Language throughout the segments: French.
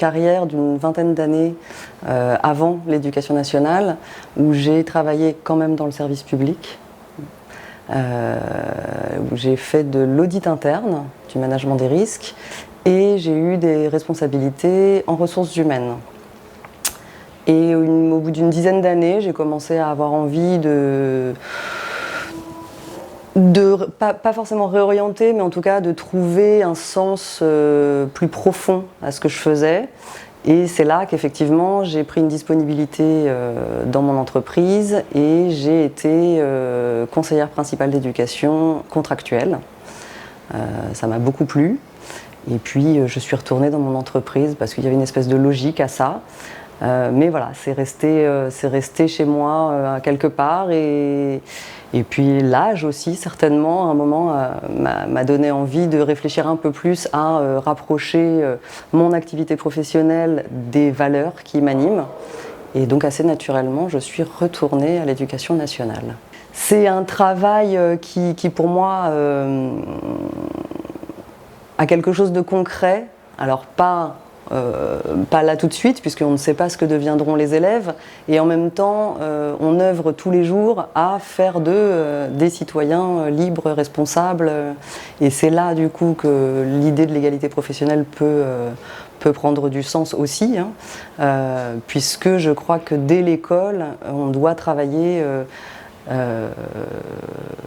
carrière d'une vingtaine d'années avant l'éducation nationale, où j'ai travaillé quand même dans le service public, où j'ai fait de l'audit interne, du management des risques, et j'ai eu des responsabilités en ressources humaines. Et au bout d'une dizaine d'années, j'ai commencé à avoir envie pas forcément réorienter, mais en tout cas de trouver un sens plus profond à ce que je faisais. Et c'est là qu'effectivement j'ai pris une disponibilité dans mon entreprise et j'ai été conseillère principale d'éducation contractuelle. Ça m'a beaucoup plu. Et puis je suis retournée dans mon entreprise parce qu'il y avait une espèce de logique à ça. Mais voilà, c'est resté chez moi quelque part. Et puis l'âge aussi, certainement, à un moment, m'a donné envie de réfléchir un peu plus à rapprocher mon activité professionnelle des valeurs qui m'animent. Et donc assez naturellement, je suis retournée à l'éducation nationale. C'est un travail qui pour moi, a quelque chose de concret. Alors pas là tout de suite, puisqu'on ne sait pas ce que deviendront les élèves, et en même temps, on œuvre tous les jours à faire d'eux des citoyens libres, responsables, et c'est là du coup que l'idée de l'égalité professionnelle peut prendre du sens aussi, puisque je crois que dès l'école, on doit travailler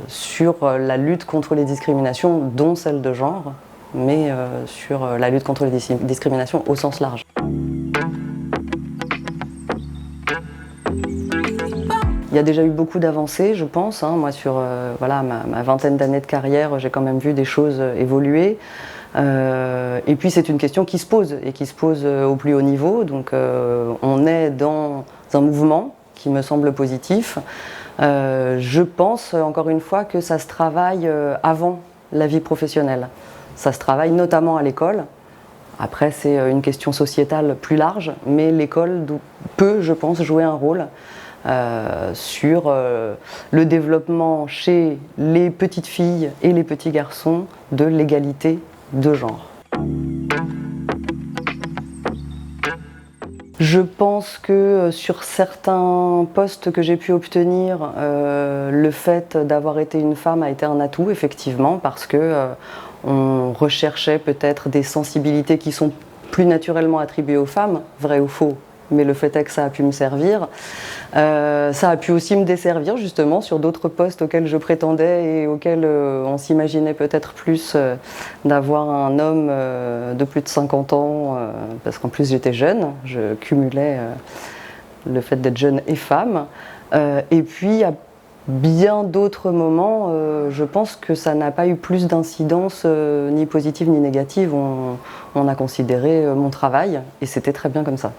sur la lutte contre les discriminations, dont celle de genre, mais sur la lutte contre les discriminations au sens large. Il y a déjà eu beaucoup d'avancées, je pense. Moi, sur voilà, ma vingtaine d'années de carrière, j'ai quand même vu des choses évoluer. Et puis, c'est une question qui se pose, et qui se pose au plus haut niveau. Donc, on est dans un mouvement qui me semble positif. Je pense, encore une fois, que ça se travaille avant la vie professionnelle. Ça se travaille notamment à l'école. Après, c'est une question sociétale plus large, mais l'école peut, je pense, jouer un rôle sur le développement chez les petites filles et les petits garçons de l'égalité de genre. Je pense que sur certains postes que j'ai pu obtenir, le fait d'avoir été une femme a été un atout, effectivement, parce que on recherchait peut-être des sensibilités qui sont plus naturellement attribuées aux femmes, vrai ou faux, mais le fait est que ça a pu me servir. Ça a pu aussi me desservir justement sur d'autres postes auxquels je prétendais et auxquels on s'imaginait peut-être plus d'avoir un homme de plus de 50 ans, parce qu'en plus j'étais jeune, je cumulais le fait d'être jeune et femme. Et puis à bien d'autres moments, je pense que ça n'a pas eu plus d'incidence ni positive ni négative. On a considéré mon travail et c'était très bien comme ça.